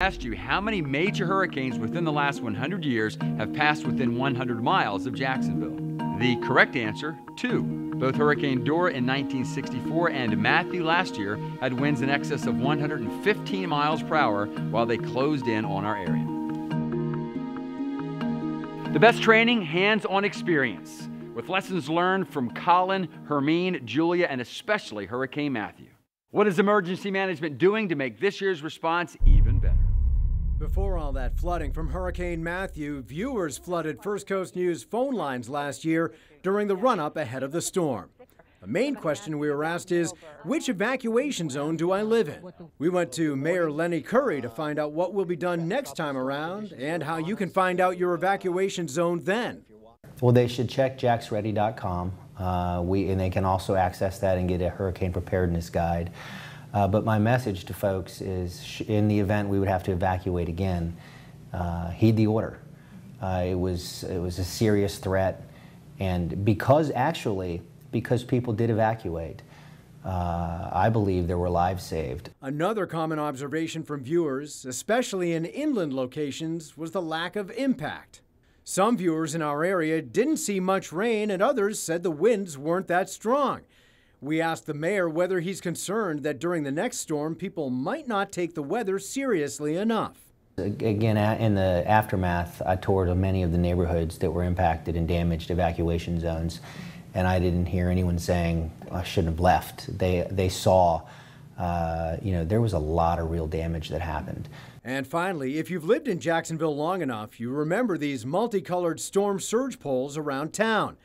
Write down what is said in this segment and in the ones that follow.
Asked you how many major hurricanes within the last 100 years have passed within 100 miles of Jacksonville. The correct answer, 2. Both Hurricane Dora in 1964 and Matthew last year had winds in excess of 115 miles per hour while they closed in on our area. The best training, hands-on experience, with lessons learned from Colin, Hermine, Julia, and especially Hurricane Matthew. What is emergency management doing to make this year's response even better? Before all that flooding from Hurricane Matthew, viewers flooded First Coast News phone lines last year during the run-up ahead of the storm. The main question we were asked is, which evacuation zone do I live in? We went to Mayor Lenny Curry to find out what will be done next time around and how you can find out your evacuation zone then. Well, they should check jaxready.com. And they can also access that and get a hurricane preparedness guide. But my message to folks is, in the event we would have to evacuate again, heed the order. It was a serious threat, and because people did evacuate, I believe there were lives saved. Another common observation from viewers, especially in inland locations, was the lack of impact. Some viewers in our area didn't see much rain, and others said the winds weren't that strong. We asked the mayor whether he's concerned that during the next storm, people might not take the weather seriously enough. Again, in the aftermath, I toured many of the neighborhoods that were impacted and damaged evacuation zones, and I didn't hear anyone saying I shouldn't have left. They saw, there was a lot of real damage that happened. And finally, if you've lived in Jacksonville long enough, you remember these multicolored storm surge poles around town.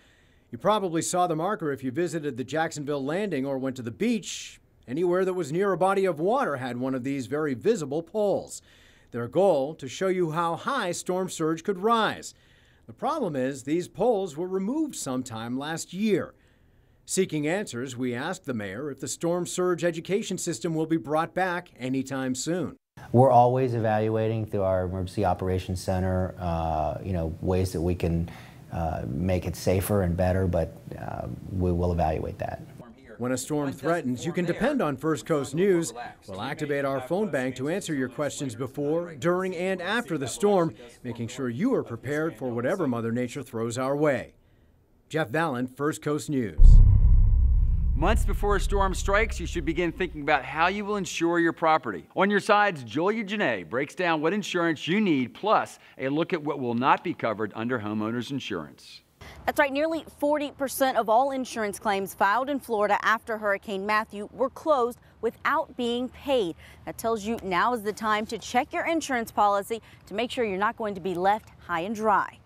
You probably saw the marker if you visited the Jacksonville Landing or went to the beach. Anywhere that was near a body of water had one of these very visible poles. Their goal, to show you how high storm surge could rise. The problem is these poles were removed sometime last year. Seeking answers, we asked the mayor if the storm surge education system will be brought back anytime soon. We're always evaluating through our Emergency Operations Center, ways that we can make it safer and better, but we will evaluate that. When a storm threatens, you can depend on First Coast News. We'll activate our phone bank to answer your questions before, during, and after the storm, making sure you are prepared for whatever Mother Nature throws our way. Jeff Valent, First Coast News. Months before a storm strikes, you should begin thinking about how you will insure your property. On your sides, Julia Janae breaks down what insurance you need, plus a look at what will not be covered under homeowners insurance. That's right, nearly 40% of all insurance claims filed in Florida after Hurricane Matthew were closed without being paid. That tells you now is the time to check your insurance policy to make sure you're not going to be left high and dry.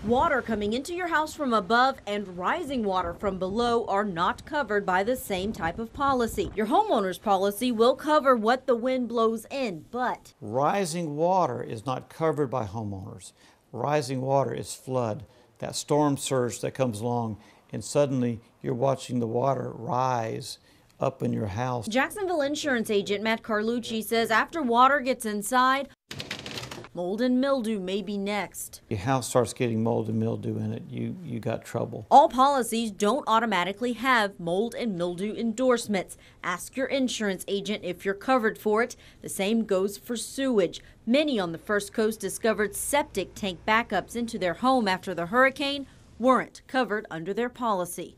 Water coming into your house from above and rising water from below are not covered by the same type of policy. Your homeowner's policy will cover what the wind blows in, but rising water is not covered by homeowners. Rising water is flood, that storm surge that comes along, and suddenly you're watching the water rise up in your house. Jacksonville insurance agent Matt Carlucci says after water gets inside, mold and mildew may be next. Your house starts getting mold and mildew in it, you got trouble. All policies don't automatically have mold and mildew endorsements. Ask your insurance agent if you're covered for it. The same goes for sewage. Many on the First Coast discovered septic tank backups into their home after the hurricane weren't covered under their policy.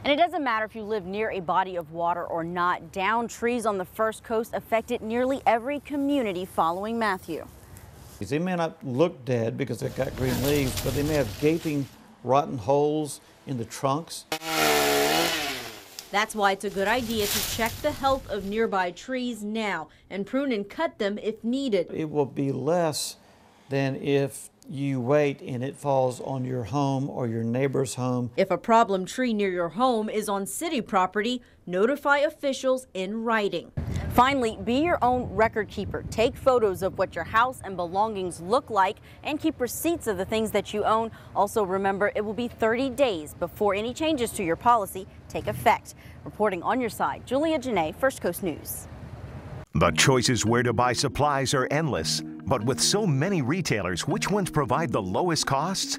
And it doesn't matter if you live near a body of water or not. Downed trees on the First Coast affected nearly every community following Matthew. They may not look dead because they've got green leaves, but they may have gaping, rotten holes in the trunks. That's why it's a good idea to check the health of nearby trees now and prune and cut them if needed. It will be less than if you wait and it falls on your home or your neighbor's home. If a problem tree near your home is on city property, notify officials in writing. Finally, be your own record keeper. Take photos of what your house and belongings look like and keep receipts of the things that you own. Also remember, it will be 30 days before any changes to your policy take effect. Reporting on your side, Julia Janae, First Coast News. The choices where to buy supplies are endless, but with so many retailers, which ones provide the lowest costs?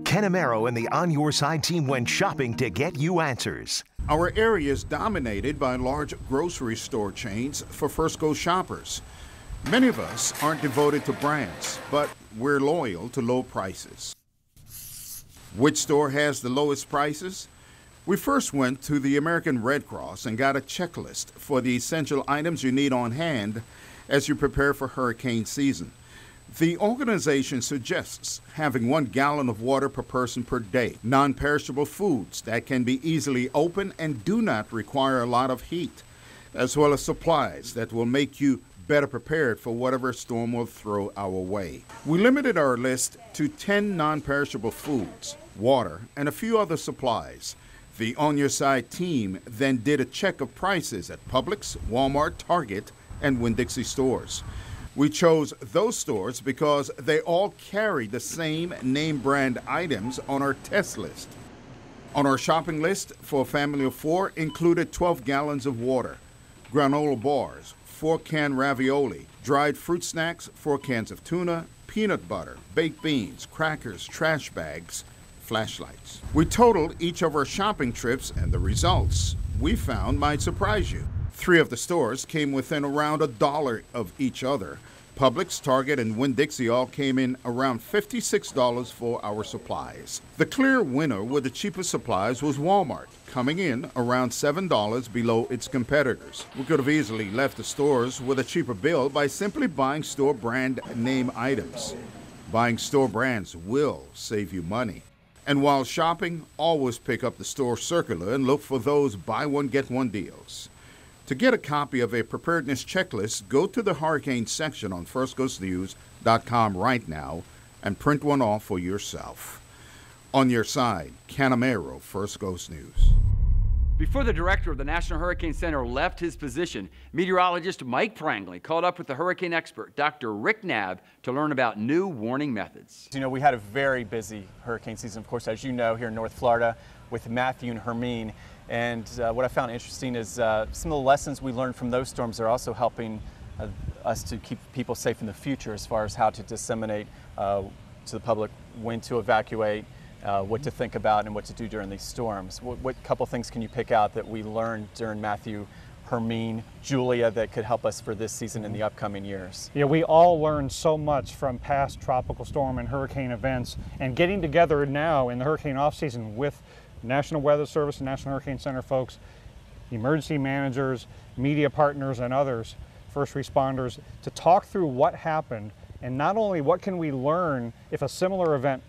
Ken Amaro and the On Your Side team went shopping to get you answers. Our area is dominated by large grocery store chains for First Coast shoppers. Many of us aren't devoted to brands, but we're loyal to low prices. Which store has the lowest prices? We first went to the American Red Cross and got a checklist for the essential items you need on hand as you prepare for hurricane season. The organization suggests having 1 gallon of water per person per day, non-perishable foods that can be easily opened and do not require a lot of heat, as well as supplies that will make you better prepared for whatever storm will throw our way. We limited our list to 10 non-perishable foods, water, and a few other supplies. The On Your Side team then did a check of prices at Publix, Walmart, Target, and Winn-Dixie stores. We chose those stores because they all carry the same name brand items on our test list. On our shopping list for a family of 4 included 12 gallons of water, granola bars, 4 canned ravioli, dried fruit snacks, 4 cans of tuna, peanut butter, baked beans, crackers, trash bags, flashlights. We totaled each of our shopping trips, and the results we found might surprise you. 3 of the stores came within around $1 of each other. Publix, Target, and Winn-Dixie all came in around $56 for our supplies. The clear winner with the cheapest supplies was Walmart, coming in around $7 below its competitors. We could have easily left the stores with a cheaper bill by simply buying store brand name items. Buying store brands will save you money. And while shopping, always pick up the store circular and look for those buy one, get one deals. To get a copy of a preparedness checklist, go to the hurricane section on firstcoastnews.com right now and print one off for yourself. On Your Side, Canamero, First Coast News. Before the director of the National Hurricane Center left his position, meteorologist Mike Prangley called up with the hurricane expert, Dr. Rick Knabb, to learn about new warning methods. You know, we had a very busy hurricane season, of course, as you know, here in North Florida with Matthew and Hermine. And what I found interesting is some of the lessons we learned from those storms are also helping us to keep people safe in the future as far as how to disseminate to the public when to evacuate, what to think about, and what to do during these storms. What couple things can you pick out that we learned during Matthew, Hermine, Julia that could help us for this season and the upcoming years? Yeah, we all learned so much from past tropical storm and hurricane events, and getting together now in the hurricane off season with National Weather Service and National Hurricane Center folks, emergency managers, media partners, and others, first responders, to talk through what happened, and not only what can we learn if a similar event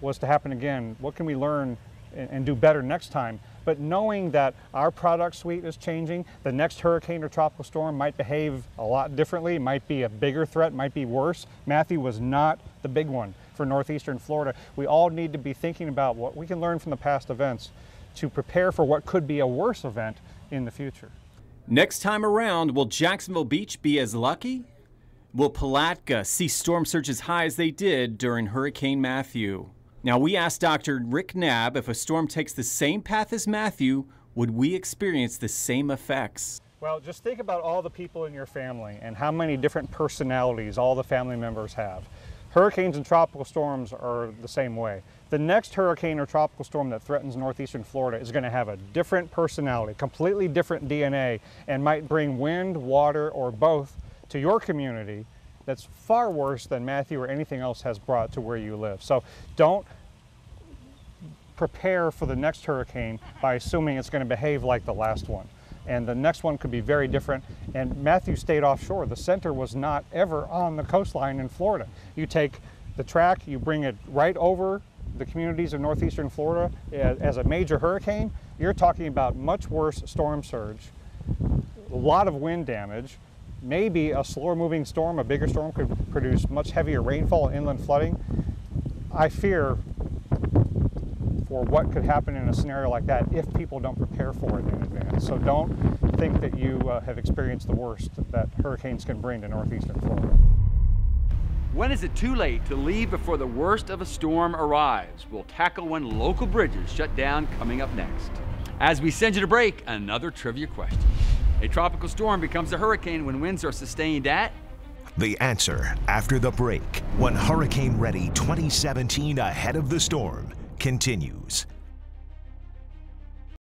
was to happen again, what can we learn and do better next time, but knowing that our product suite is changing, the next hurricane or tropical storm might behave a lot differently, might be a bigger threat, might be worse. Matthew was not the big one for northeastern Florida. We all need to be thinking about what we can learn from the past events to prepare for what could be a worse event in the future. Next time around, will Jacksonville Beach be as lucky? Will Palatka see storm surge as high as they did during Hurricane Matthew? Now, we asked Dr. Rick Knabb if a storm takes the same path as Matthew, would we experience the same effects? Well, just think about all the people in your family and how many different personalities all the family members have. Hurricanes and tropical storms are the same way. The next hurricane or tropical storm that threatens northeastern Florida is going to have a different personality, completely different DNA, and might bring wind, water, or both to your community that's far worse than Matthew or anything else has brought to where you live. So don't prepare for the next hurricane by assuming it's going to behave like the last one. And the next one could be very different. And Matthew stayed offshore. The center was not ever on the coastline in Florida. You take the track, you bring it right over the communities of northeastern Florida as a major hurricane, you're talking about much worse storm surge, a lot of wind damage. Maybe a slower moving storm, a bigger storm, could produce much heavier rainfall and inland flooding. I fear for what could happen in a scenario like that if people don't prepare for it in advance. So don't think that you have experienced the worst that hurricanes can bring to northeastern Florida. When is it too late to leave before the worst of a storm arrives? We'll tackle when local bridges shut down coming up next. As we send you to break, another trivia question. A tropical storm becomes a hurricane when winds are sustained at? The answer after the break, when Hurricane Ready 2017 Ahead of the Storm continues.